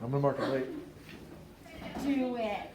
I'm gonna mark it late. Do it.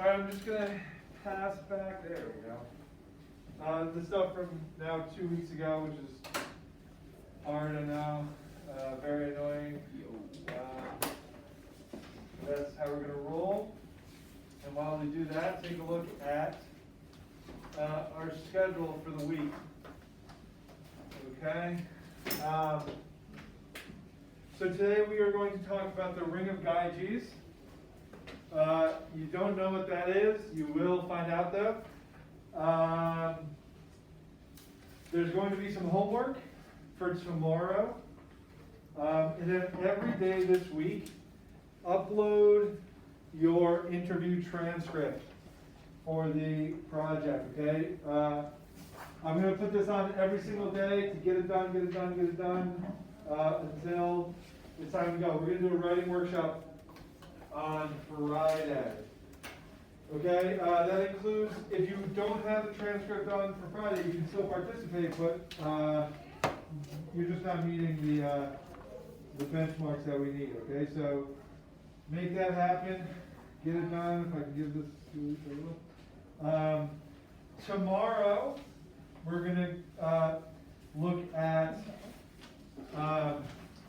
I'm just gonna pass back. There we go. The stuff from now 2 weeks ago, which is hard, I know, very annoying. That's how we're gonna roll. And while we do that, take a look at our schedule for the week. Okay. So today we are going to talk about the ring of Gyges. You don't know what that is. You will find out though. There's going to be some homework for tomorrow. And then every day this week, upload your interview transcript for the project, okay? I'm going to put this on every single day to get it done, until it's time to go. We're going to do a writing workshop on Friday. Okay, that includes, if you don't have the transcript on for Friday, you can still participate, but you're just not meeting the benchmarks that we need, okay? So make that happen, get it done. If I can give this to tomorrow, we're going to look at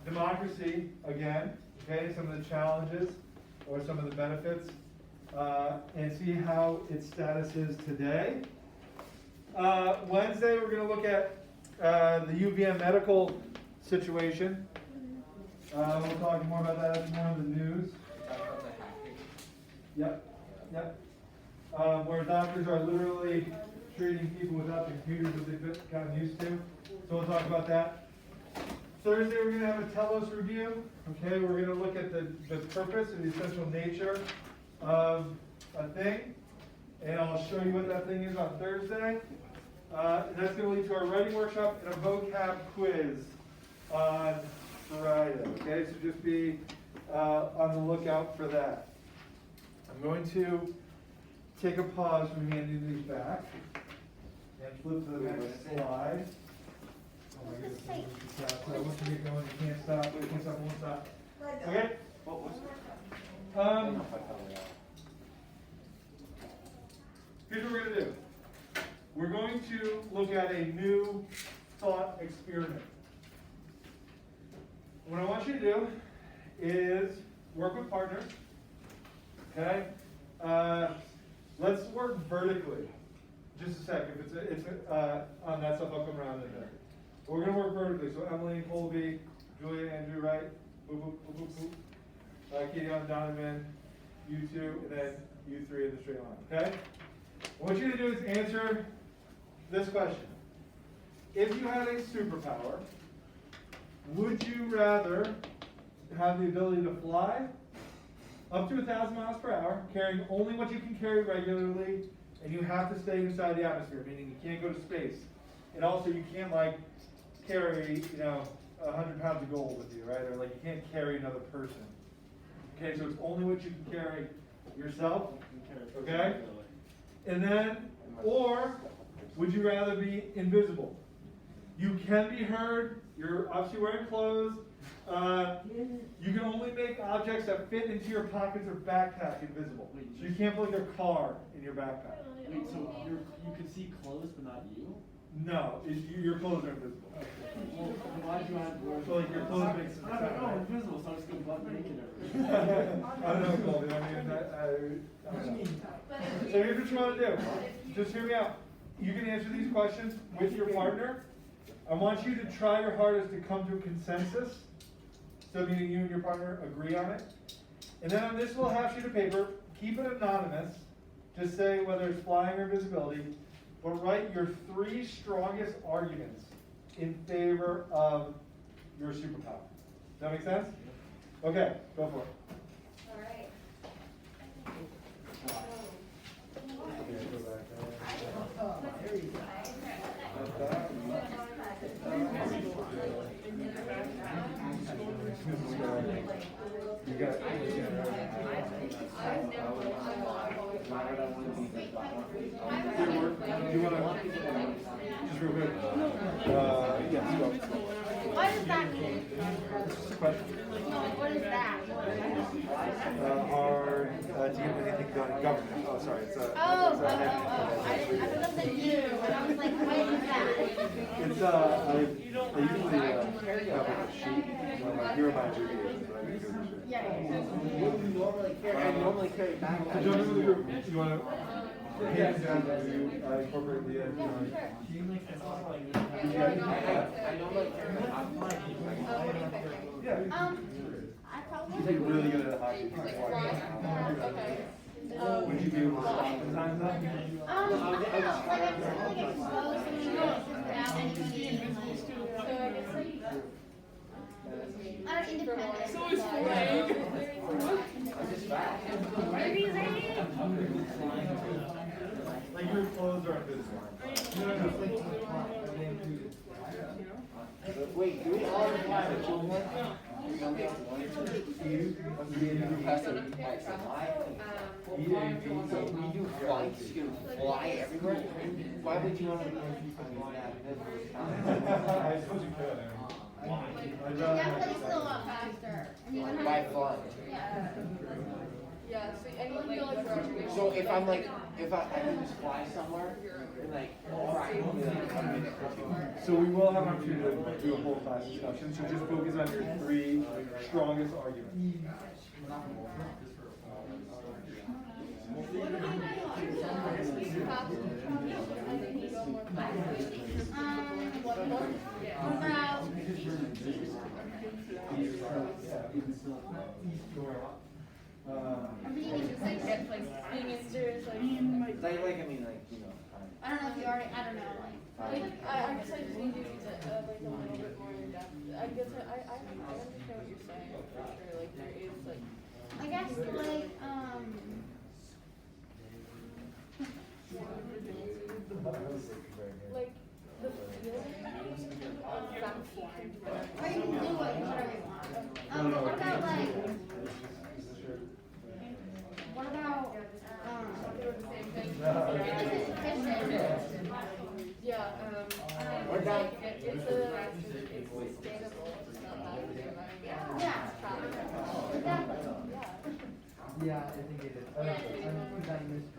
democracy again, okay? Some of the challenges or some of the benefits, and see how its status is today. Wednesday, we're going to look at the UVM medical situation. We'll talk more about that as more in the news. Yep. Where doctors are literally treating people without the computers that they've gotten used to. So we'll talk about that. Thursday, we're going to have a telos review. Okay, we're going to look at the purpose and the essential nature of a thing. And I'll show you what that thing is on Thursday. And that's going to lead to our writing workshop and a vocab quiz on Friday. Okay, so just be on the lookout for that. I'm going to take a pause from handing these back and flip to the next slide. Oh my goodness, so once you get going, you can't stop, won't stop. Okay? Here's what we're going to do. We're going to look at a new thought experiment. What I want you to do is work with partners. Okay? Let's work vertically. Just a sec. If it's on that stuff, I'll come around in there. But we're going to work vertically. So Emily, Colby, Julia, Andrew, right? Boop, boop, boop, boop, boop. Keegan, Donovan, you two, and then you three in the straight line. Okay? What I want you to do is answer this question. If you had a superpower, would you rather have the ability to fly up to 1,000 miles per hour, carrying only what you can carry regularly, and you have to stay inside the atmosphere, meaning you can't go to space. And also you can't carry, 100 pounds of gold with you, right? Or you can't carry another person. Okay, so it's only what you can carry yourself. Okay? And then, or would you rather be invisible? You can be heard, you're obviously wearing clothes. You can only make objects that fit into your pockets or backpack invisible. So you can't put your car in your backpack. Wait, so you can see clothes but not you? No, your clothes are invisible. Well, why did you have to wear? So your clothes makes sense. I don't know, invisible, so I just go butt naked everywhere. I don't know, Colby. I don't know. So here's what you want to do. Just hear me out. You can answer these questions with your partner. I want you to try your hardest to come to a consensus So meaning you and your partner agree on it. And then on this little half sheet of paper, keep it anonymous. Just say whether it's flying or visibility, but write your 3 strongest arguments in favor of your superpower. Does that make sense? Okay, go for it. All right. Okay, go back. You got do you want to, just real quick, yes, go. What does that mean? Question. No, what is that? Do you have anything done in government? Oh, sorry, it's a. I thought it said you, and I was like, what is that? It's, I usually, have like a sheet, like, here are my abbreviations, but I can do this shit. Yeah. What do you normally carry? I normally carry back. So jump into the group, you wanna, hands down, you incorporate the, I normally yeah. I probably. She's like really good at hockey. Would you be able to stop the time though? I don't know, like I'm trying to get close and without anybody in my I don't independent. So it's Like your clothes are invisible. Wait, do we all apply the children? So we do flights, you can fly everywhere. Why would you want to? I suppose you could. Yeah, but it's still a lot faster. And you can By have. flying. Yeah, so anyone feel like we're So if I'm like, if I can just fly somewhere, and like, a minute or two. So we will have an opportunity to do a whole class discussion, so just focus on your 3 strongest arguments. What about? I'm being just like get like being in serious like I mean, like, you know. I don't know if you already, I don't know, I guess I just need you to like a little bit more in depth. I guess I understand what you're saying for sure. Like there is like I guess like, like the feeling of that flying. or you can do whatever you want. But what about like, what about, Doing the same thing. Yeah, Or it's down. like it's sustainable. It's not that big of a yeah, exactly. Yeah, I think it is. I missed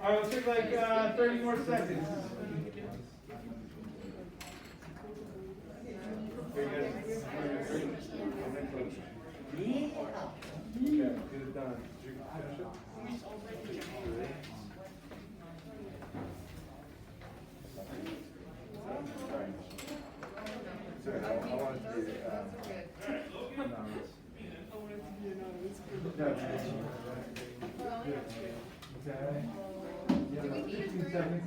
All right, let's take like 30 more seconds. Okay, get it done. Did you finish it? Sorry, I wanted to do, anonymous. Okay. Yeah, 15 seconds.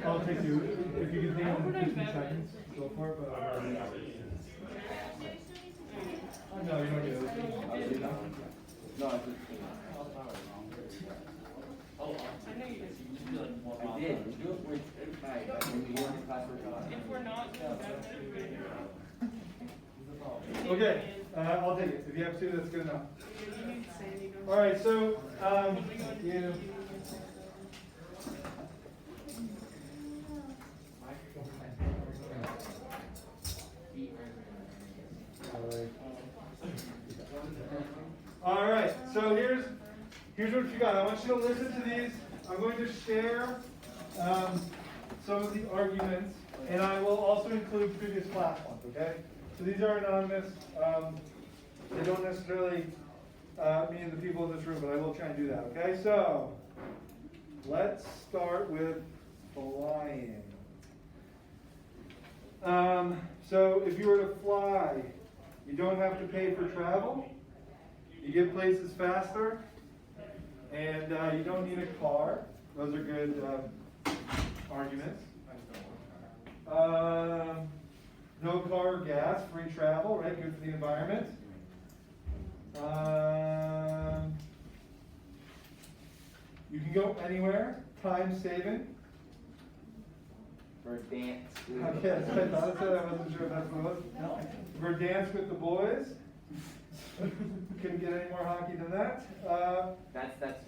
I'll take you, if you can think of 15 seconds, go for it, but I'll already ask you. No, you don't need it. No, I just. I did. We do it with, when we go into class, we're talking. Okay, I'll take it. If you have 2, that's good enough. All right, so, you. All right, so here's what you got. I want you to listen to these. I'm going to share some of the arguments And I will also include previous class ones, okay? So these are anonymous. They don't necessarily mean the people in this room, but I will try and do that, okay? So, let's start with flying. So if you were to fly, you don't have to pay for travel. You get places faster, and you don't need a car. Those are good arguments. No car or gas, free travel, right? Good for the environment. You can go anywhere, time saving. For dance. Okay, that's what I thought it said. I wasn't sure if that's what it was. For dance with the boys. Couldn't get any more hockey than that.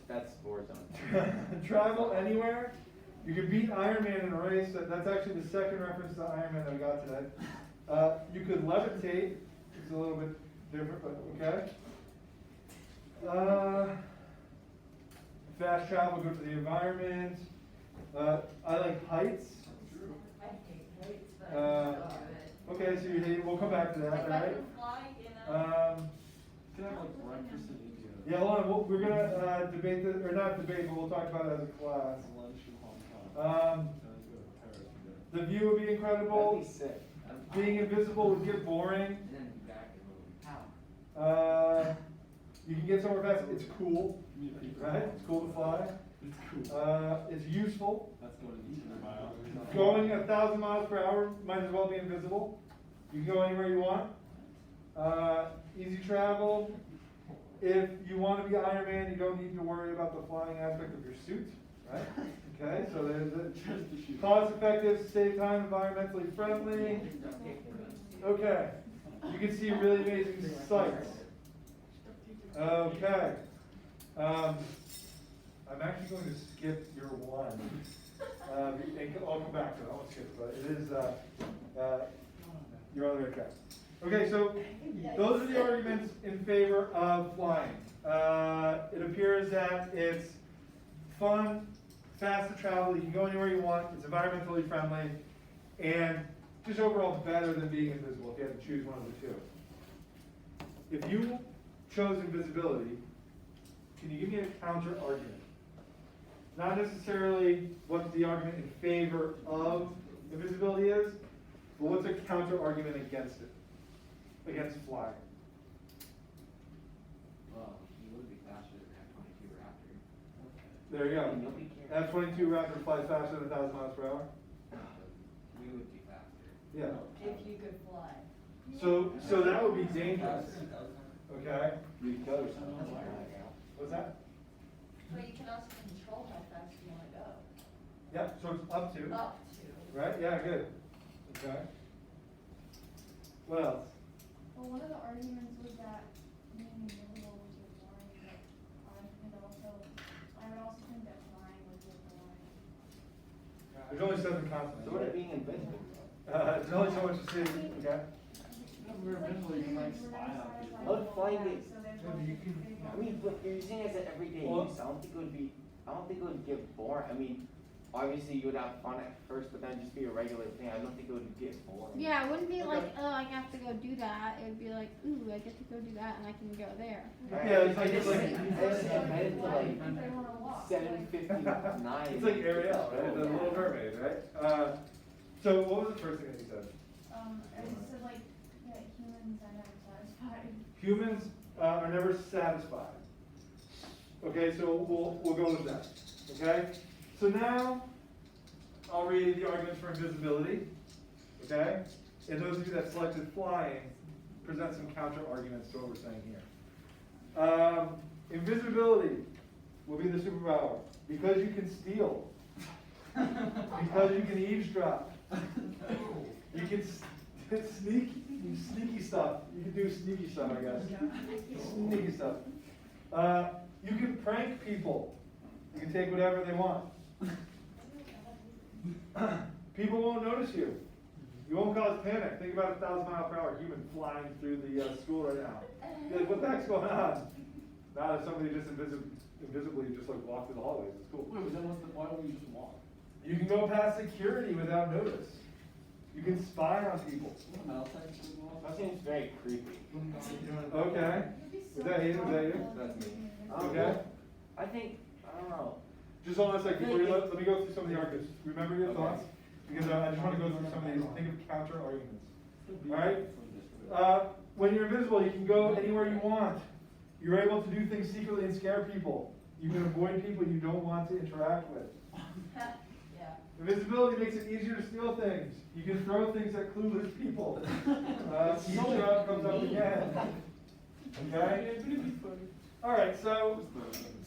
That's war zone. Travel anywhere. You could beat Iron Man in a race. That's actually the second reference to Iron Man that we got today. You could levitate. It's a little bit different, but okay. Fast travel, good for the environment. I like heights. Okay, so you hate. We'll come back to that, right? Can I have like breakfast in India? Yeah, hold on. We're gonna debate this, or not debate, but we'll talk about it as a class. Lunch in Hong Kong. The view would be incredible. That'd be sick. Being invisible would get boring. You can get somewhere fast. It's cool, right? It's cool to fly. It's cool. It's useful. That's going to 200 miles. Going 1,000 miles per hour might as well be invisible. You can go anywhere you want. Easy travel. If you want to be Iron Man, you don't need to worry about the flying aspect of your suit, right? Okay, so there's the cost effective, save time, environmentally friendly. Okay, you can see really amazing sights. Okay, I'm actually going to skip your one. I'll come back to it. I won't skip it, but it is you're on the right track. Okay, so those are the arguments in favor of flying. It appears that it's fun, fast to travel, you can go anywhere you want, it's environmentally friendly, and just overall better than being invisible if you had to choose one of the two. If you chose invisibility, can you give me a counter argument? Not necessarily what the argument in favor of invisibility is, but what's a counter argument against it? Against flying. Well, you would be faster than F-22 Raptor. There you go. You'll be careful. F-22 Raptor flies faster than 1,000 miles per hour. We would be faster. Yeah. If you could fly. So that would be dangerous. Okay. You go What's that? But you can also control how fast you want to go. Yep. So it's up to. Up to. Right. Yeah. Good. Okay. What else? Well, one of the arguments was that being invisible would get boring, but I would also think that flying would get boring. There's only 7 consonants. So what right? it being invisible? There's only so much to see. Okay. We're eventually going to spy on people. Oh, flying it. Maybe you can. I mean, but you're using it as an everyday Well- use. I don't think it would get boring. I mean, obviously you would have fun at first, but then just be a regular thing. I don't think it would get boring. Yeah, it wouldn't be like, Okay. oh, I have to go do that. It would be like, ooh, I get to go do that and I can go there. Yeah, it's like- I just it's headed to like If they wanna walk, 7:59. It's like Ariel, right? The Little Mermaid, right? So what was the first thing that you said? I just said like, that humans are never satisfied. Humans are never satisfied. Okay, so we'll go with that. Okay? So now I'll read the arguments for invisibility. Okay? And those of you that selected flying, present some counter arguments to what we're saying here. Invisibility will be the superpower because you can steal. Because you can eavesdrop. You can sneaky stuff. You can do sneaky stuff, I guess. Sneaky stuff. You can prank people. You can take whatever they want. People won't notice you. You won't cause panic. Think about a 1,000 mile per hour human flying through the school right now. You're like, what the heck's going on? Not if somebody just invisibly just like walk through the hallways. It's cool. Wait, but then why don't we just walk? You can go past security without notice. You can spy on people. That seems very creepy. Okay. Is that you? Is that you? That's me. Okay. I think, I don't know. Just hold on a second, before you let me go through some of the arguments. Remember your thoughts, because I just wanna go through some of these, think of counter arguments. Alright? When you're invisible, you can go anywhere you want. You're able to do things secretly and scare people. You can avoid people you don't want to interact with. Invisibility makes it easier to steal things. You can throw things at clueless people. Each job comes up again. Okay? Alright, so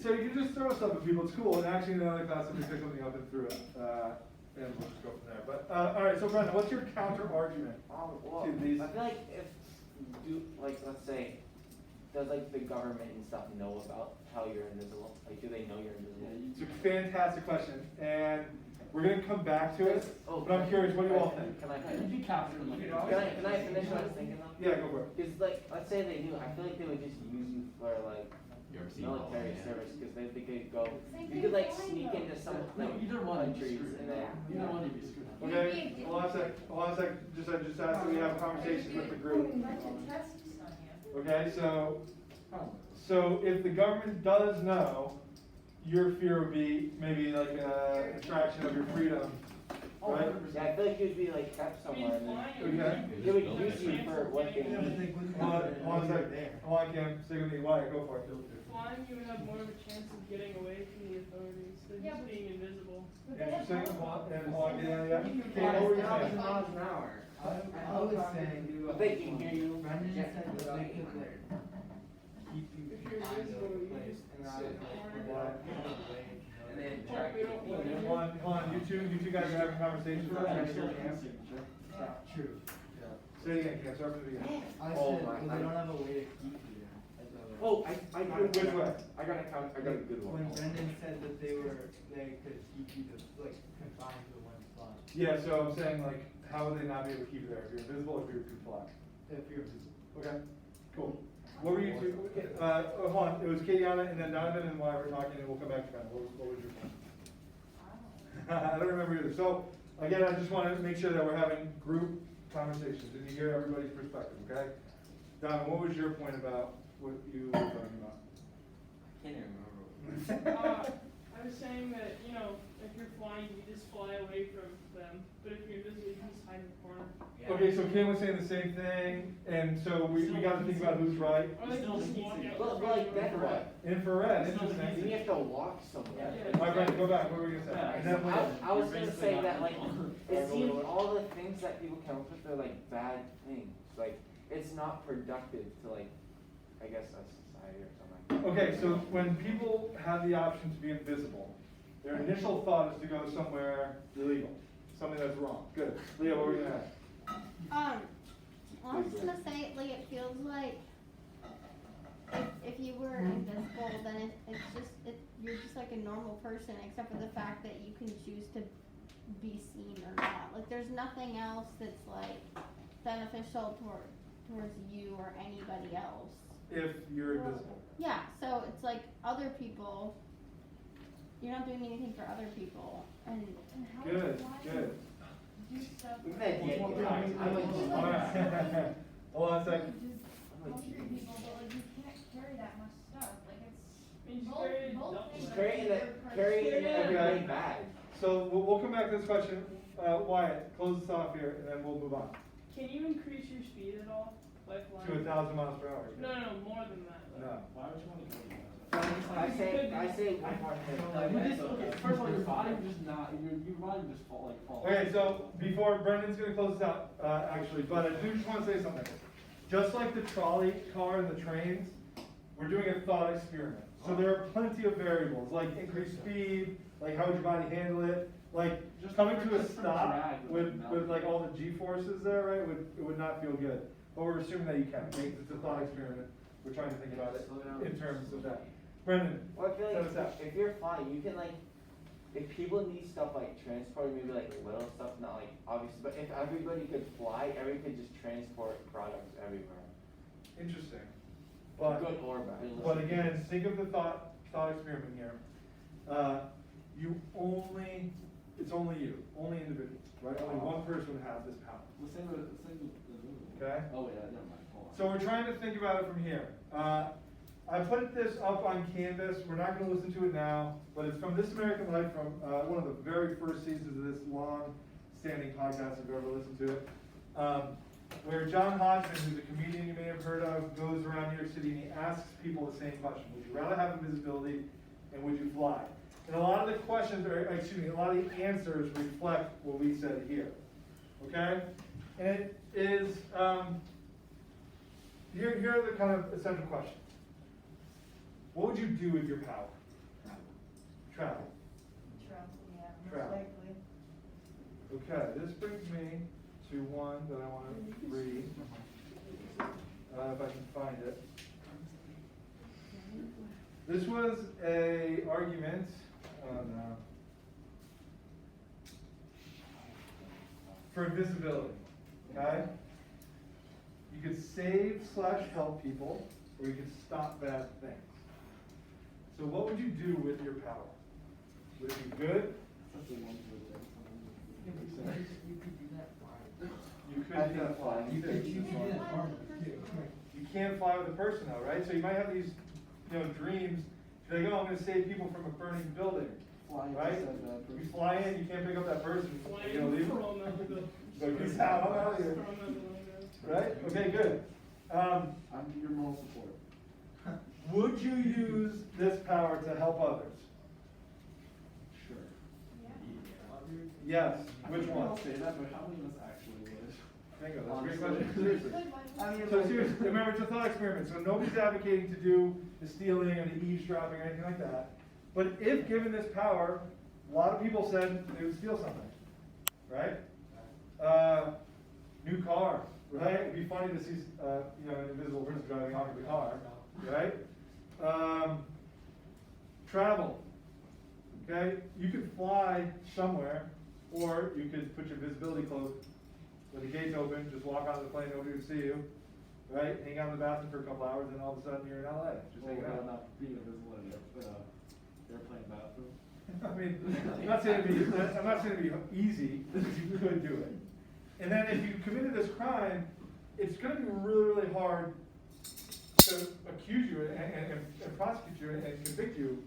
you can just throw stuff at people, it's cool, and actually in another class, if you pick something up and threw it, and we'll just go from there. But, alright, so Brendan, what's your counter argument Well, to these? I feel like if, let's say, does like the government and stuff know about how you're invisible? Like, do they know you're invisible? It's a fantastic question, and we're gonna come back to it, Oh, but I'm curious, what do you all think? Can I You finish? can capture them like. Can I finish what I was thinking though? Yeah, go for it. Cause like, let's say they knew, I feel like they would just use you for like military service, cause they could go, you could like sneak into some like Either one, countries and then. Either one, you'd be screwed. Okay, hold on a sec, I just asked that we have conversations with the group. Okay, so if the government does know, your fear would be maybe like a infraction of your freedom, right? Yeah, I feel like you'd be like kept somewhere and then Okay. they would use you for what they need. Hold on a sec, hold on, Cam, stay with me, Wyatt, go for it. Flying, you would have more of a chance of getting away from the authorities than just being invisible. Interesting, hold on, yeah. Cam, what were you saying? miles an hour. I was saying. But they can hear you. Brendan said that they could like keep you If you're behind invisible, the you place just and I sit was like, in the what? And then track it. Hold on, you two guys are having conversations with us, Cam? True. Say it again, Cam, start from the beginning. I Oh said, my- well, they don't have a way to keep you there. Oh, I got Which way? I got a good When one. Brendan said that they could keep you like confined to one spot. Yeah, so I'm saying like, how would they not be able to keep you there if you're invisible or if you're too fly? If you're visible. Okay, cool. What were you two, hold on, it was Katiana and then Donovan and Wyatt were talking and we'll come back to Ben. What was your point? I don't remember either. So, again, I just want to make sure that we're having group conversations and you hear everybody's perspective, okay? Donovan, what was your point about what you were talking about? Can't remember. I was saying that, you know, if you're flying, you just fly away from them. But if you're invisible, you can just hide in the corner. Okay, so Kim was saying the same thing, and so we got to think about who's right. Or they can just walk out. But like then what? Infrared, Then interesting. you have to walk somewhere. My friend, go back, what were you gonna say? And then I was gonna say that like, it seems all the things that people come up with are like bad things. Like, it's not productive to like, I guess a society or something. Okay, so when people have the option to be invisible, their initial thought is to go somewhere illegal, something that's wrong. Good. Leah, what were you gonna ask? I was just gonna say, like, it feels like if you were invisible, then you're just like a normal person, except for the fact that you can choose to be seen or not. Like, there's nothing else that's like beneficial towards you or anybody else. If you're invisible. Yeah, so it's like other people, you're not doing anything for other people, and how Good, why good. do stuff We've like had Well, yeah, I'm like, Alright. Hold on a second. most people, but like you can't carry that much stuff, like it's. I mean, just both- carry it both up. things just are carry it, super carry it in Yeah. an everyday Okay. bag. So we'll come back to this question. Wyatt, close this off here, and then we'll move on. Can you increase your speed at all by flying? To 1,000 miles per hour. No, more than that. Like, No. Why would you want to go to that? I say one more thing. You just, okay, first of all, your body would just not, your body would just fall. Okay, so before Brendan's gonna close this out, actually, but I do just wanna say something. Just like the trolley car and the trains, we're doing a thought experiment. So there are plenty of variables, like increased speed, like how would your body handle it, like Just coming from- to a just from stop drag with would like all the G-forces there, right, it would not feel good. But we're assuming that you can, right? It's a thought experiment. We're trying to think about it in terms of that. Brendan, Well, I feel set us up. like if you're flying, you can like, if people need stuff like transport, maybe like little stuff, not like obvious, but if everybody could fly, everybody could just transport products everywhere. Interesting. But, Good or bad. but again, think of the thought experiment here. You only it's only you, only individuals, right? Only one person would have this power, Well, same with. okay? Oh, yeah, never mind, hold on. So we're trying to think about it from here. I put this up on Canvas, we're not gonna listen to it now, but it's from This American Life, from one of the very first seasons of this long-standing podcast, if you've ever listened to it. Where John Hodgman, who's a comedian you may have heard of, goes around New York City and he asks people the same question: would you rather have invisibility and would you fly? And a lot of the questions, or excuse me, a lot of the answers reflect what we said here. Okay? And it is, here are the kind of essential questions. What would you do with your power? Travel. Travel. Okay, this brings me to one that I want to read, if I can find it. This was a argument on, for invisibility, okay? You could save/help people, or you could stop bad things. So what would you do with your power? Would it be good? You could do that flying. You can't fly with a person though, right? So you might have these, dreams. You're like, oh, I'm going to save people from a burning building, right? You fly in, you can't pick up that person. You're going to leave them. So peace out, I'm out of here. Right? Okay, good. I'm your moral support. Would you use this power to help others? Sure. Yes. Which one? I'll say that, but how many of us actually would? Bingo, that's a great question. Seriously. I mean, So seriously, remember, it's a thought experiment, so nobody's advocating to do the stealing or the eavesdropping or anything like that. But if given this power, a lot of people said they would steal something, right? New car, right? It'd be funny to see, an invisible person driving off the car, right? Travel, okay? You could fly somewhere, or you could put your visibility cloak with the gates open, just walk onto the plane, nobody would see you, right? Hang out in the bathroom for a couple hours, and all of a sudden you're in LA, just hanging out. Not being invisible in an airplane bathroom. I mean, I'm not saying it'd be easy, but you could do it. And then if you committed this crime, it's gonna be really, really hard to accuse you and prosecute you and convict you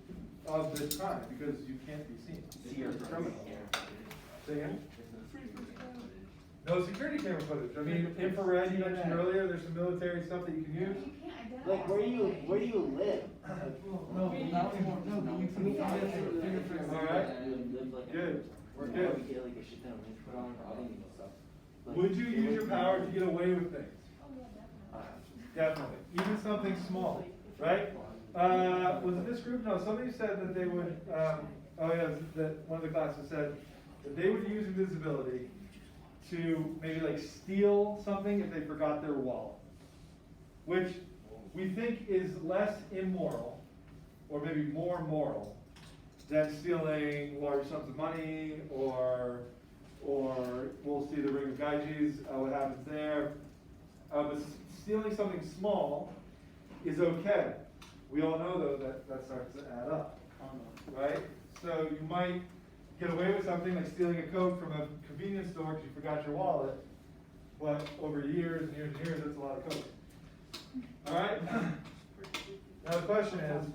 of this crime, because you can't be seen. See, you're a criminal. Say again? No security camera footage. I mean, infrared, you mentioned earlier, there's some military stuff that you can use. Like, where do you live? No, you can find fingerprints. All right. Good. We're Good. We get like a shit ton of info on auditing and stuff. Like, Would you use your power to get away with things? uh, Definitely. Even something small, right? Was it this group? No, somebody said that they would, that one of the classes said that they would use invisibility to maybe like steal something if they forgot their wallet, which we think is less immoral, or maybe more moral, than stealing large sums of money, or we'll see the ring of Gyges, what happens there. But stealing something small is okay. We all know though that starts to add up, right? So you might get away with something like stealing a Coke from a convenience store because you forgot your wallet, but over years and years and years, that's a lot of Coke. All right? Now the question is,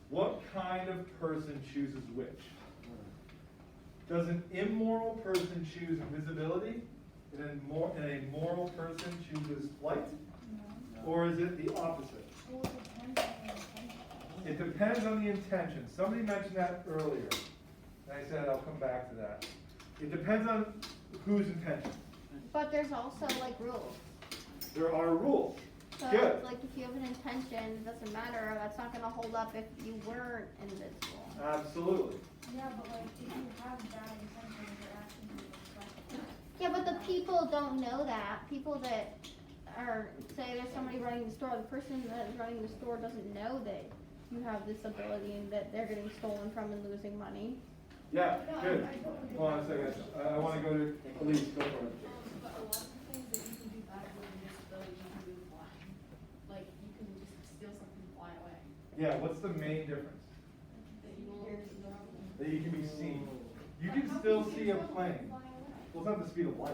what kind of person chooses which? Does an immoral person choose invisibility, and a moral person chooses flight? Or is it the opposite? It depends on the intention. Somebody mentioned that earlier, and I said I'll come back to that. It depends on whose intention. But there's also like rules. There are rules. So Good. it's like if you have an intention, it doesn't matter, that's not gonna hold up if you weren't invisible. Absolutely. Yeah, but like, if you have bad intentions, your actions will reflect. Yeah, but the people don't know that. People that are, say there's somebody running the store, the person that is running the store doesn't know that you have this ability and that they're getting stolen from and losing money. Yeah, good. Hold on a second. I want to go to Elise. Go for it. But a lot of the things that you can do bad with invisibility, you can do flying. Like, you can just steal something and fly away. Yeah, what's the main difference? That you won't hear That you can be seen. You can still see a plane. Well, it's not the speed of light.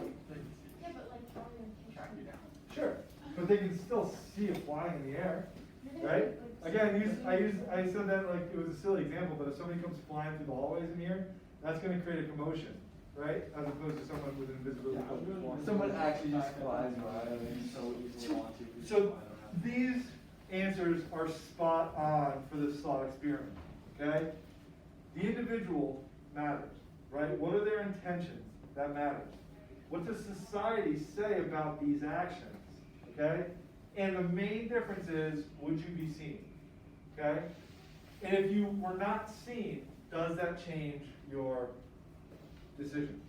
Yeah, but like Track you down. Sure, but they can still see it flying in the air, right? Again, I said that like it was a silly example, but if somebody comes flying through the hallways in here, that's gonna create a commotion, right? As opposed to someone with invisibility. Someone actually just flies by and they so easily want to. So these answers are spot on for this thought experiment, okay? The individual matters, right? What are their intentions? That matters. What does society say about these actions, okay? And the main difference is, would you be seen, okay? And if you were not seen, does that change your decision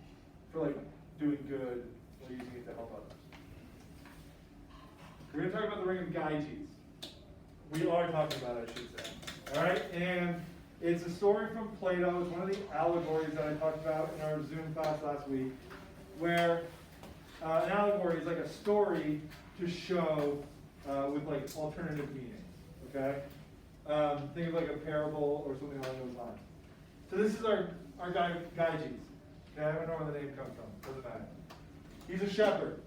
for like doing good or using it to help others? We're gonna talk about the ring of Gyges. We are talking about it, I should say. All right, and it's a story from Plato. It's one of the allegories that I talked about in our Zoom class last week, where an allegory is like a story to show with like alternative meanings. Okay, think of like a parable or something along those lines. So this is our guy Gyges. Okay, I don't know where the name comes from. Doesn't matter. He's a shepherd,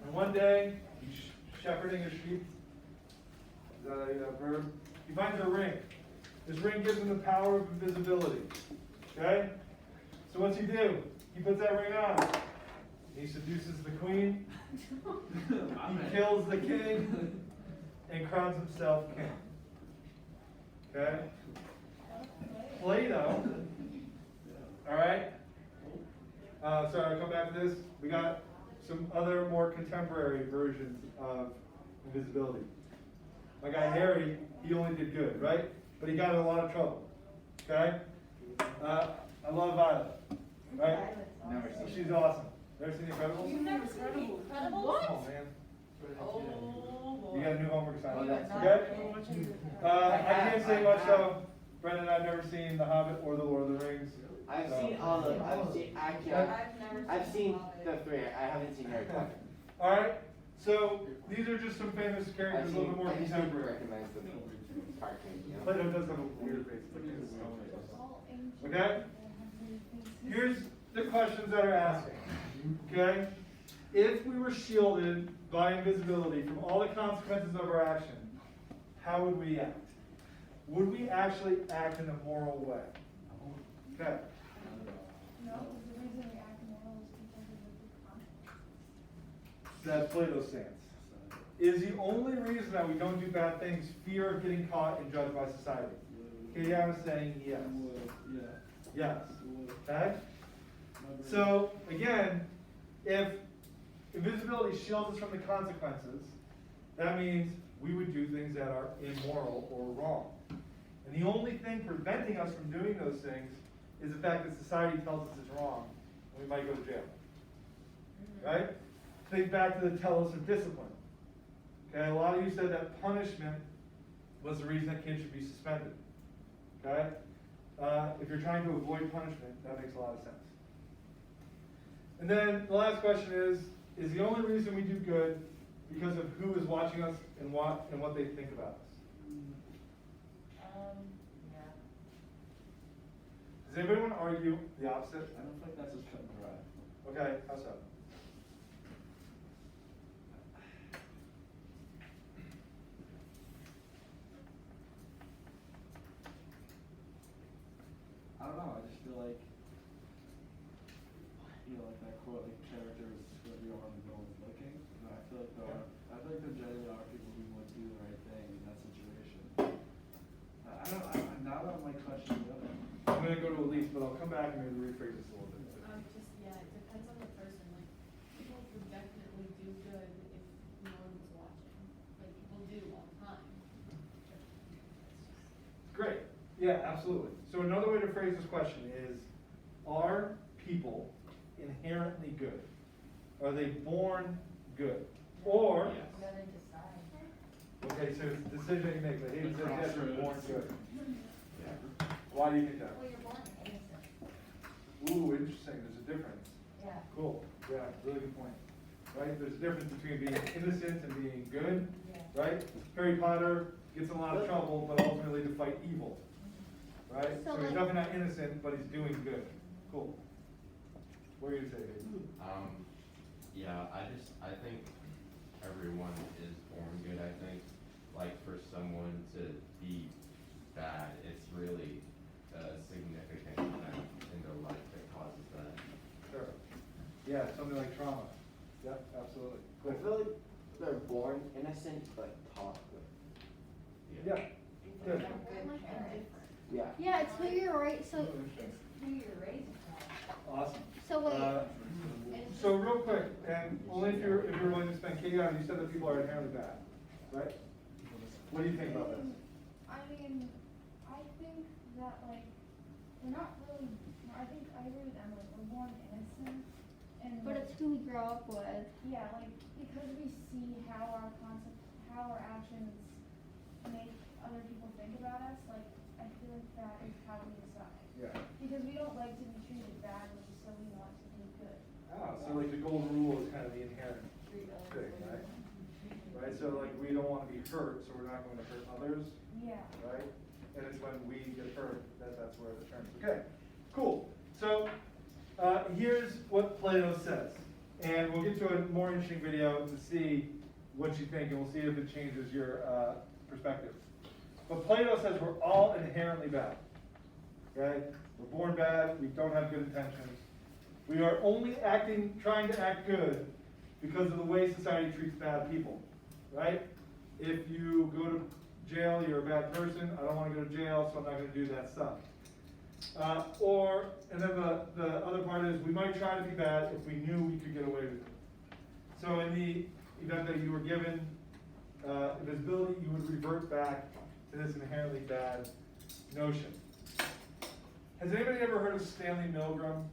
and one day he's shepherding his sheep. Is that a verb? He finds a ring. This ring gives him the power of invisibility. Okay? So what's he do? He puts that ring on. He seduces the queen. He kills the king and crowns himself king. Okay? Plato. All right? Sorry, I'll come back to this. We got some other more contemporary versions of invisibility. My guy Harry, he only did good, right? But he got in a lot of trouble. Okay? I love Violet. Right? Never seen She's awesome. Never seen The Incredibles? You've never seen The Incredibles? Oh man. Oh, You got a new homework assignment. that's Okay? I can't say much though. Brendan, I've never seen The Hobbit or The Lord of the Rings. I've so- seen all of them. I've seen the three. I haven't seen Harry Potter. All right. So these are just some famous characters, a little bit more I just contemporary. recognize the cartoon. You know? Plato does have a weird face. All ancient Okay? people. Here's the questions that are asking. Okay? If we were shielded by invisibility from all the consequences of our action, how would we act? Would we actually act in a moral way? Okay. No, the reason we act moral is because of the consequences. That's Plato's stance. Is the only reason that we don't do bad things fear of getting caught and judged by society? Katie is saying yes. Yes. Okay? So, again, if invisibility shields us from the consequences, that means we would do things that are immoral or wrong. And the only thing preventing us from doing those things is the fact that society tells us it's wrong, and we might go to jail. Right? Think back to the telos of discipline. Okay, a lot of you said that punishment was the reason that kids should be suspended. Okay? If you're trying to avoid punishment, that makes a lot of sense. And then the last question is the only reason we do good because of who is watching us and what they think about us? yeah. Does anybody want to argue the opposite? I don't think that's as cut and dry. Okay, how so? I don't know, I just feel like, like that quote, like characters that we are when no one's looking. And I feel like there generally are people who would do the right thing in that situation. Now that I'm like questioning the other. I'm going to go to Elise, but I'll come back and maybe rephrase this a little bit. Yeah, it depends on the person, like, people would definitely do good if no one was watching, like, people do all the time. Great. Yeah, absolutely. So another way to phrase this question is, are people inherently good? Are they born good? Or, okay, so it's a decision you make. I hate to say that, you're born good. Why do you think that? Well, you're born innocent. Ooh, interesting. There's a difference. Yeah. Cool. Yeah, really good point. Right? There's a difference between being innocent and being good. Yeah. Right? Harry Potter gets in a lot of trouble, but ultimately to fight evil. Right? So So he's like- definitely not innocent, but he's doing good. Cool. What are you gonna say, Hayden? Yeah, I think everyone is born good. I think, like, for someone to be bad, it's really a significant event in their life that causes that. Sure. Yeah, something like trauma. Yep, absolutely. I feel like they're born innocent but taught good. Yeah. Good. Yeah. Yeah, it's who you're right. So Who you're raised by. Awesome. so wait. So real quick, and only if you're willing to spend, Katie, you said that people are inherently bad, right? What do you think about this? I mean, I think that like, we're not really, I think I agree with Emily, we're born innocent and. But it's who we grow up with. Yeah, like, because we see how our actions make other people think about us, like, I feel like that is how we decide. Yeah. Because we don't like to be treated badly, so we want to do good. Oh, so like the golden rule is kind of the inherent thing, right? Right, so like we don't want to be hurt, so we're not going to hurt others, Yeah. right? And it's when we get hurt that's where the term is. Okay, cool. So here's what Plato says. And we'll get to a more interesting video to see what you think, and we'll see if it changes your perspective. But Plato says we're all inherently bad. Okay? We're born bad, we don't have good intentions. We are only trying to act good because of the way society treats bad people. Right? If you go to jail, you're a bad person. I don't want to go to jail, so I'm not going to do that stuff. And then the other part is we might try to be bad if we knew we could get away with it. So in the event that you were given invisibility, you would revert back to this inherently bad notion. Has anybody ever heard of Stanley Milgram?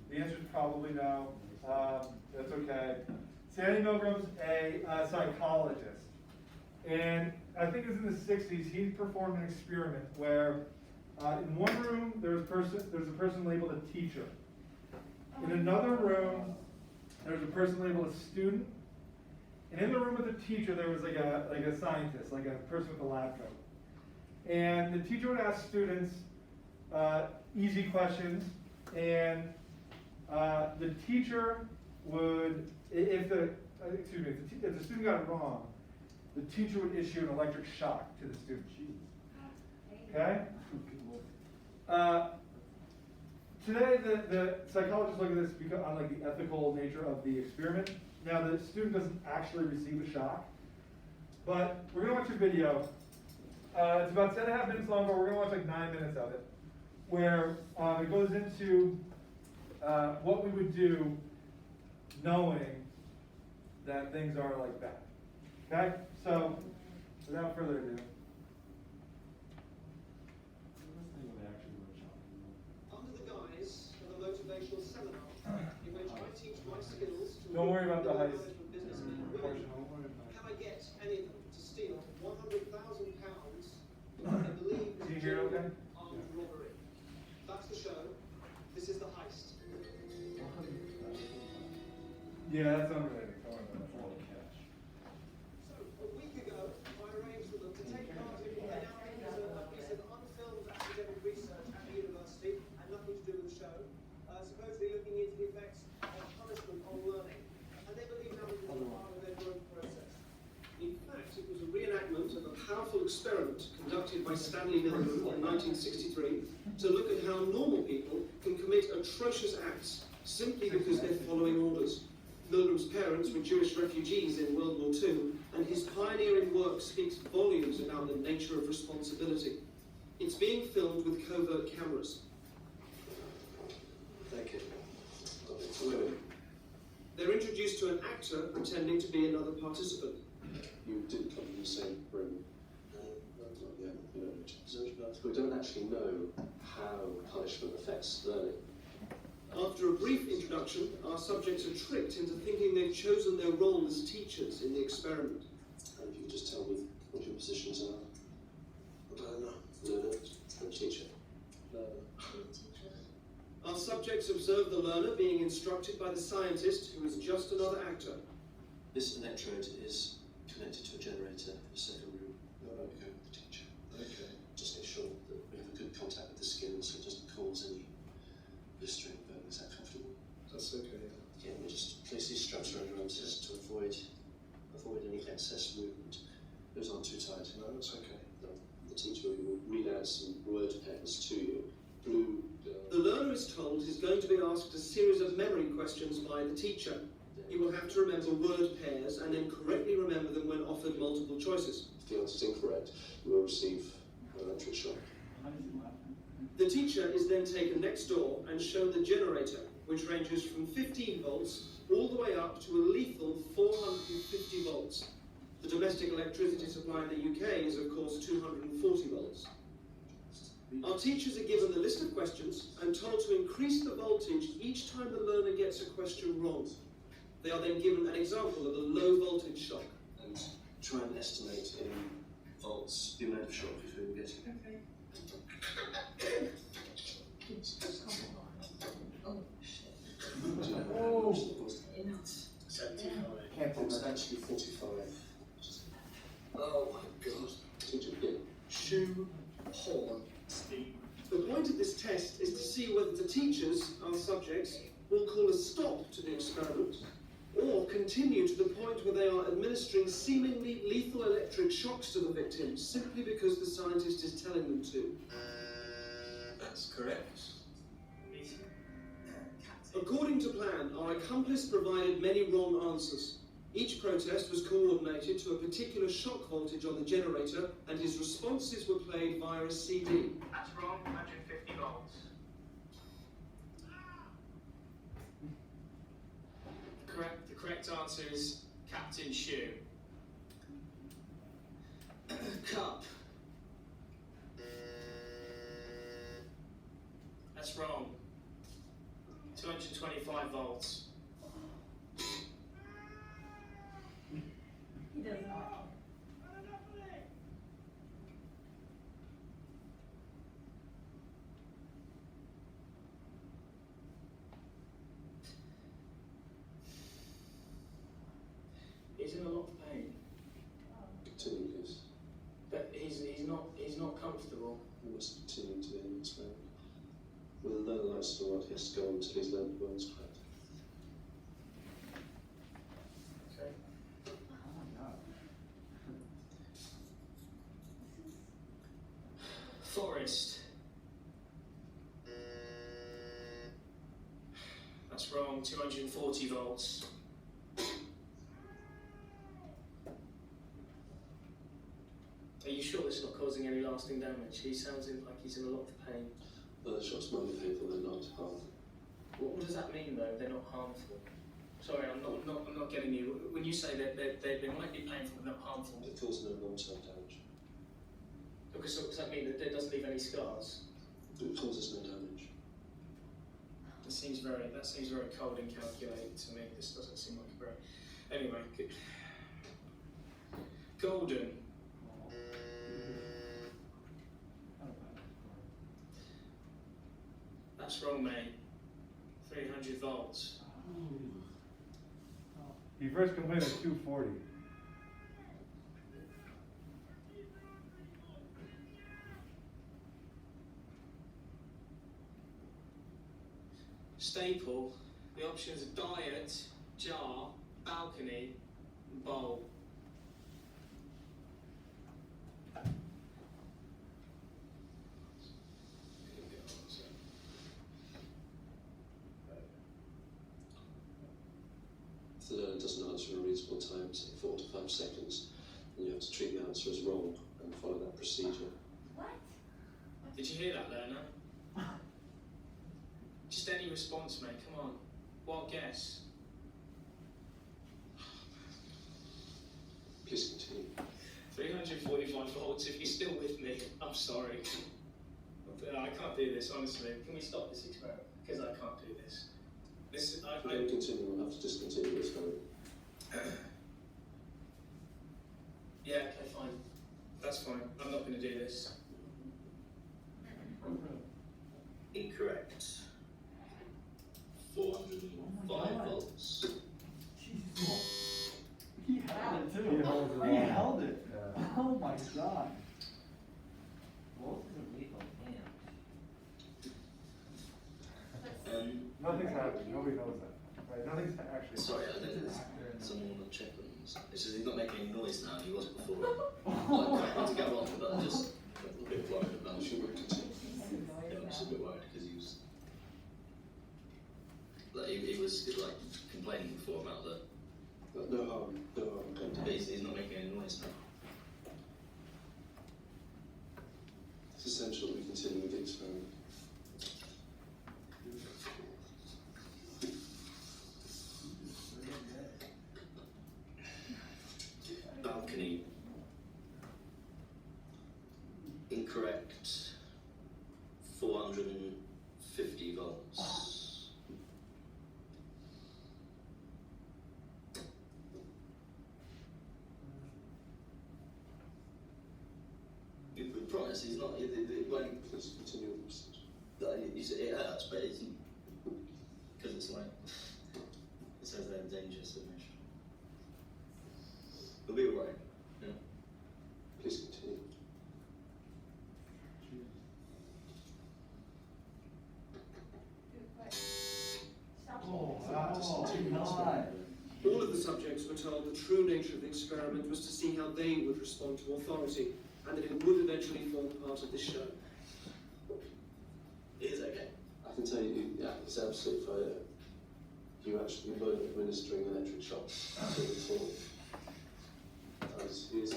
The answer is probably no. That's okay. Stanley Milgram's a psychologist. And I think it was in the 60s, he performed an experiment where in one room there's a person labeled a teacher. In another room, there's a person labeled a student. And in the room with the teacher, there was like a scientist, like a person with a lab coat. And the teacher would ask students easy questions, and the teacher would, if the student got it wrong, the teacher would issue an electric shock to the student. Okay? Today, the psychologists look at this on like the ethical nature of the experiment. Now, the student doesn't actually receive a shock, but we're going to watch a video. It's about 10.5 minutes long, but we're going to watch like 9 minutes of it, where it goes into what we would do knowing that things are like that. Okay? So, without further ado. Under the guise of a motivational seminar, in which I teach my skills to Don't worry about the heist management businessmen and women, can I get any of them to steal £100,000 because they believe Can you is hear it okay? armed robbery? That's the show. This is the heist. Yeah, that's unrelated. Don't worry about that. So, a week ago, I arranged for them to take part in what they now think is a piece of unfilmed academic research at the university, and nothing to do with the show, supposedly looking into the effects of punishment on learning. And they believe now it was part of their growth process. In fact, it was a reenactment of a powerful experiment conducted by Stanley Milgram in 1963 to look at how normal people can commit atrocious acts simply because they're following orders. Milgram's parents were Jewish refugees in World War II, and his pioneering work speaks volumes about the nature of responsibility. It's being filmed with covert cameras. Thank you. It's women. They're introduced to an actor pretending to be another participant. You didn't come in the same room. Not yet. You know, we don't actually know how punishment affects learning. After a brief introduction, our subjects are tricked into thinking they've chosen their role as teachers in the experiment. And if you could just tell me what your positions are. Learner and teacher. Learner. Our subjects observe the learner being instructed by the scientist, who is just another actor. This electrode is connected to a generator in the second room. Okay, the teacher. Okay. Just make sure that we have a good contact with the skin so it doesn't cause any blistering burn. Is that comfortable? That's okay. Yeah, we just place these straps around your arms just to avoid any excess movement. Those aren't too tight. No, that's okay. No, the teacher will read out some word pairs to you. Blue. The learner is told he's going to be asked a series of memory questions by the teacher. He will have to remember word pairs and then correctly remember them when offered multiple choices. If the answer is incorrect, you will receive an electric shock. The teacher is then taken next door and shown the generator, which ranges from 15 volts all the way up to a lethal 450 volts. The domestic electricity supply in the UK is, of course, 240 volts. Our teachers are given the list of questions and told to increase the voltage each time the learner gets a question wrong. They are then given an example of a low voltage shock. And try and estimate in volts the amount of shock before you get it. Oh. 75. It's actually 45. Oh my god. Teacher, yeah. Shoe horn. The point of this test is to see whether the teachers, our subjects, will call a stop to the experiment or continue to the point where they are administering seemingly lethal electric shocks to the victims simply because the scientist is telling them to. That's correct. According to plan, our accomplice provided many wrong answers. Each protest was coordinated to a particular shock voltage on the generator, and his responses were played via a CD. That's wrong, 150 volts. The correct answer is Captain Shoe. Cup. That's wrong. 225 volts. He doesn't know. He's in a lot of pain, Continue, please. but he's not comfortable. You must continue to the end of the experiment. We'll learn the lights to what he has to go on until he's learned the words correct. Okay. Oh my god. Forest. That's wrong, 240 volts. Are you sure it's not causing any lasting damage? He sounds like he's in a lot of pain. The shots might be painful, they're not harmful. What does that mean though? They're not harmful. Sorry, I'm not getting you. When you say that they might be painful but not harmful, It causes no long-term damage. because does that mean that it doesn't leave any scars? It causes no damage. That seems very cold and calculated to me. This doesn't seem like a very. Anyway, golden. That's wrong, mate. 300 volts. He first complained of 240. Staple. The options are diet, jar, balcony, and bowl. If the learner doesn't answer in a reasonable time, say 4 to 5 seconds, then you have to treat the answer as wrong and follow that procedure. What? Did you hear that, learner? Just any response, mate. Come on. Wild guess. Please continue. 345 volts. If you're still with me, I'm sorry. I can't do this, honestly. Can we stop this experiment? Because I can't do this. If we don't continue, we'll have to discontinue this experiment. Yeah, okay, fine. That's fine. I'm not going to do this. Incorrect. 405 volts. Jesus. He held it too. He holds it He on. held it. Yeah. Oh my god. Volts is a lethal damage. knows that, right? Nothing's actually. Sorry, I don't know. Someone will check them. It's just he's not making any noise now. He was before. Like, I want to get on, but I'm just a bit worried about. Should we continue? Yeah, I'm just a bit worried because he was like he was like complaining before about the. No harm. But he's not making any noise now. It's essential that we continue with the experiment. Balcony. Incorrect. 450 volts. You promise he's not. When Please continue with the research. you say it hurts, but it's because it's like it says they're dangerous submission. We'll be alright. Yeah. Please continue. All of the subjects were told the true nature of the experiment was to see how they would respond to authority, and that it would eventually form part of the show. It is okay. I can tell you, yeah, it's absolutely fine. You actually were administering electric shocks to the floor. He is.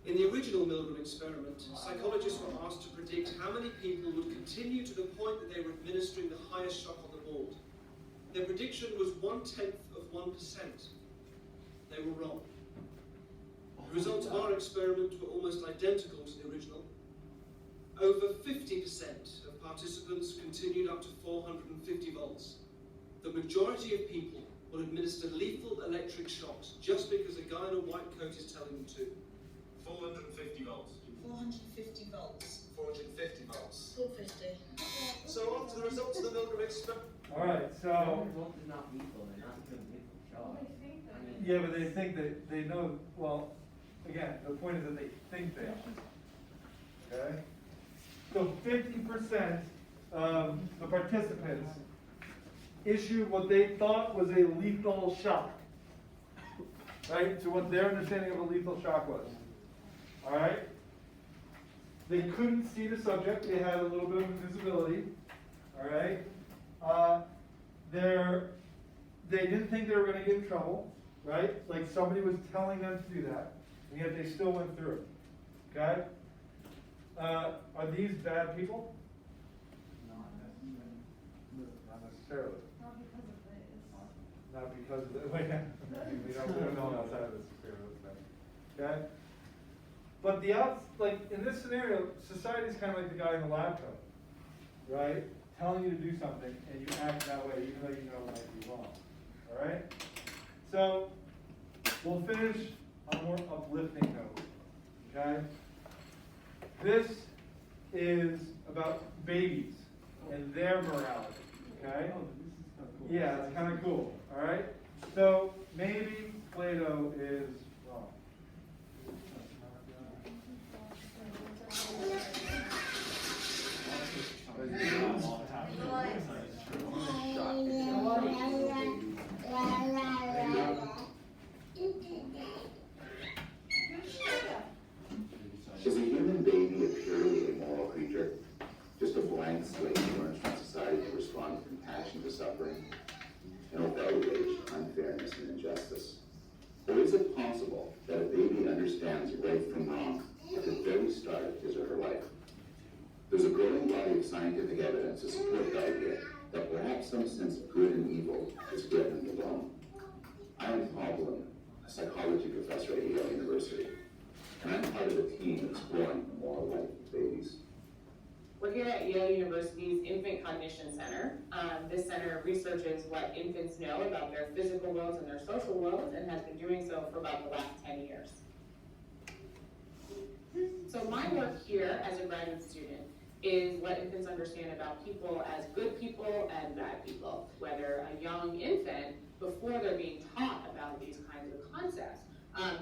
In the original Milgram experiment, psychologists were asked to predict how many people would continue to the point that they were administering the highest shock on the board. Their prediction was 1/10 of 1%. They were wrong. The results of our experiment were almost identical to the original. Over 50% of participants continued up to 450 volts. The majority of people will administer lethal electric shocks just because a guy in a white coat is telling them to. 450 volts. 450 volts. 450 volts. 450. So after the results of the Milgram experiment. All right, so, Volts is not lethal, they're not doing lethal shock. yeah, but they think that, they know, well, again, the point is that they think they are. Okay? So 50% of the participants issued what they thought was a lethal shock. Right? So what their understanding of a lethal shock was. All right? They couldn't see the subject. They had a little bit of invisibility. All right? They didn't think they were going to get in trouble. Right? Like somebody was telling them to do that. And yet they still went through it. Okay? Are these bad people? Not necessarily. Not because of this. Not because of the, we don't know outside of this experiment. Okay? But like in this scenario, society is kind of like the guy in the lab coat, right? Telling you to do something and you act that way even though you know it might be wrong. All right? So we'll finish on a more uplifting note. Okay? This is about babies and their morality. Okay? Yeah, it's kind of cool. All right? So maybe Plato is wrong. Is a human baby a purely immoral creature? Just a blank slate learns from society to respond with compassion to suffering and will outrage unfairness and injustice? Or is it possible that a baby understands right from wrong at the very start of his or her life? There's a growing body of scientific evidence to support the idea that perhaps some sense of good and evil is written in the bone. I'm Paul Bloom, a psychology professor at Yale University, and I'm part of a team exploring the moral life of babies. We're here at Yale University's Infant Cognition Center. This center researches what infants know about their physical worlds and their social worlds, and has been doing so for about the last 10 years. So my work here as a graduate student is what infants understand about people as good people and bad people. Whether a young infant, before they're being taught about these kinds of concepts,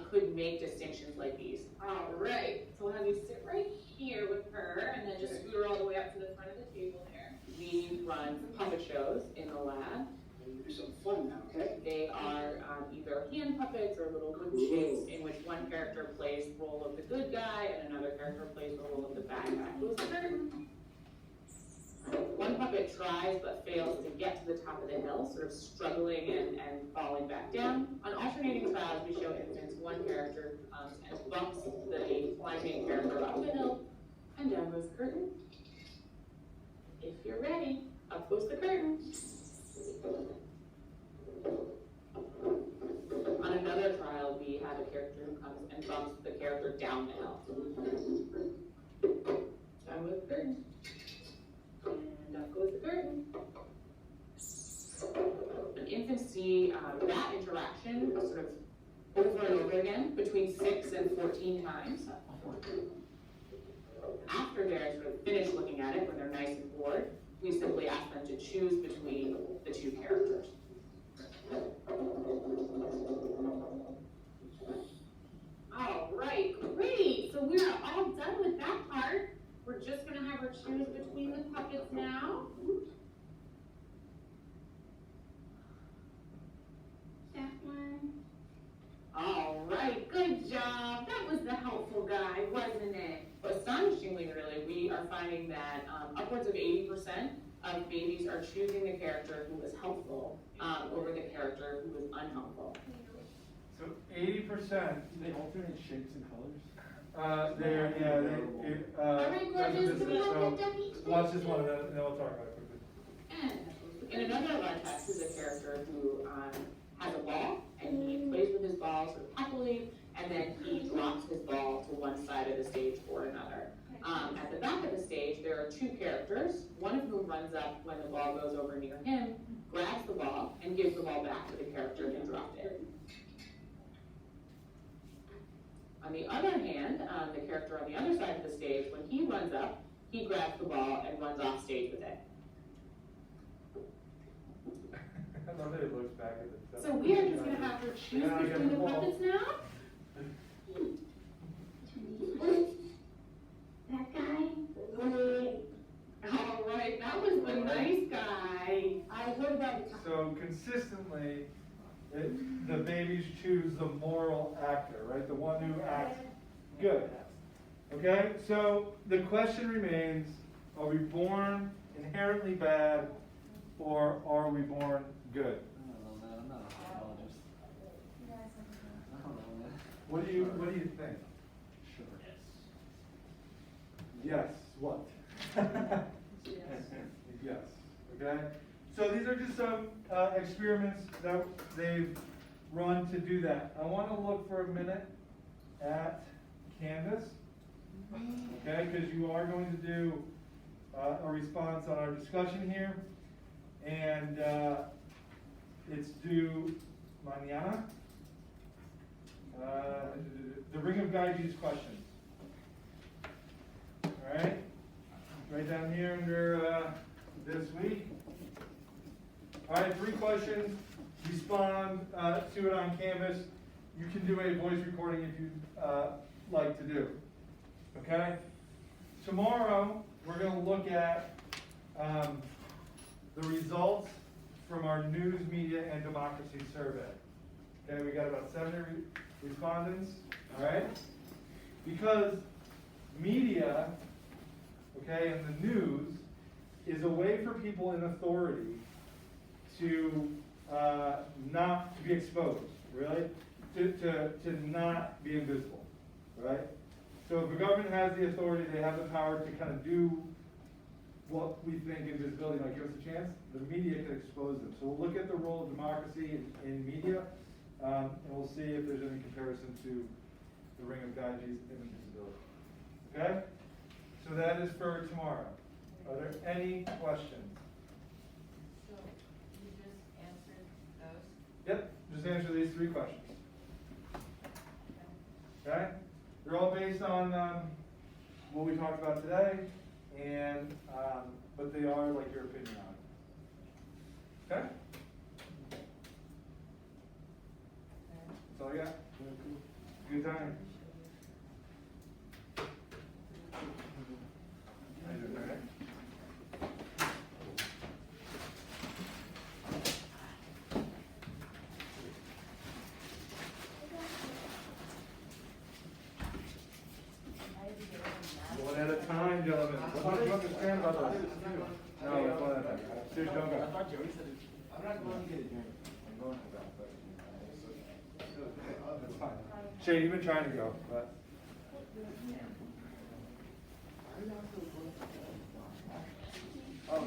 could make distinctions like these. All right, so we'll have you sit right here with her, and then just scoot her all the way up to the front of the table there. We run puppet shows in the lab. You do some fun now, okay? They are either hand puppets or little wooden shapes in which one character plays the role of the good guy and another character plays the role of the bad guy. Close the curtain. One puppet tries but fails to get to the top of the hill, sort of struggling and falling back down. On alternating trials, we show infants one character and bumps the climbing character up the hill, and down goes the curtain. If you're ready, up goes the curtain. On another trial, we have a character who comes and bumps the character down the hill. Down goes the curtain. And up goes the curtain. And infants see that interaction sort of over and over again between 6 and 14 times. After they're sort of finished looking at it, when they're nice and bored, we simply ask them to choose between the two characters. All right, great. So we're all done with that part. We're just going to have her choose between the puppets now. That one. All right, good job. That was the helpful guy, wasn't it? Astonishingly, really, we are finding that upwards of 80% of babies are choosing the character who was helpful over the character who was unhelpful. So 80%. They alternate shapes and colors? All right, gorgeous. Can we have the ducky? Watch this one and then we'll talk about it quickly. And in another of our tests is a character who has a ball, and he plays with his ball sort of happily, and then he drops his ball to one side of the stage or another. At the back of the stage, there are two characters, one of whom runs up when the ball goes over near him, grabs the ball, and gives the ball back to the character who dropped it. On the other hand, the character on the other side of the stage, when he runs up, he grabs the ball and runs off stage with it. I love that it looks back at it. So we are just going to have her choose between the puppets now. That guy? All right, that was the nice guy. What about? So consistently, the babies choose the moral actor, right? The one who acts good. Okay, so the question remains, are we born inherently bad or are we born good? I don't know, man. I'm not a psychologist. I don't know, man. What do you think? Sure. Yes, what? Yes, okay? So these are just some experiments that they've run to do that. I want to look for a minute at Canvas, okay? Because you are going to do a response on our discussion here. And it's due mañana. The Ring of Guides questions. All right? Right down here under this week. All right, 3 questions. Respond to it on Canvas. You can do a voice recording if you'd like to do. Okay? Tomorrow, we're going to look at the results from our news, media, and democracy survey. Okay, we got about 70 respondents. All right? Because media, okay, and the news is a way for people in authority to not to be exposed, really, to not be invisible, right? So if the government has the authority, they have the power to kind of do what we think invisibility might give us a chance, the media can expose them. So we'll look at the role of democracy in media, and we'll see if there's any comparison to the Ring of Guides and invisibility. Okay? So that is for tomorrow. Are there any questions? So you just answered those? Yep, just answer these 3 questions. Okay? They're all based on what we talked about today, and but they are like your opinion on it. Okay? That's all I got. No, it's one of them. Seriously, don't go. I thought Joey said it. I'm not going to get a drink. I'm going to go. It's fine. Shane, you've been trying to go, but. Oh,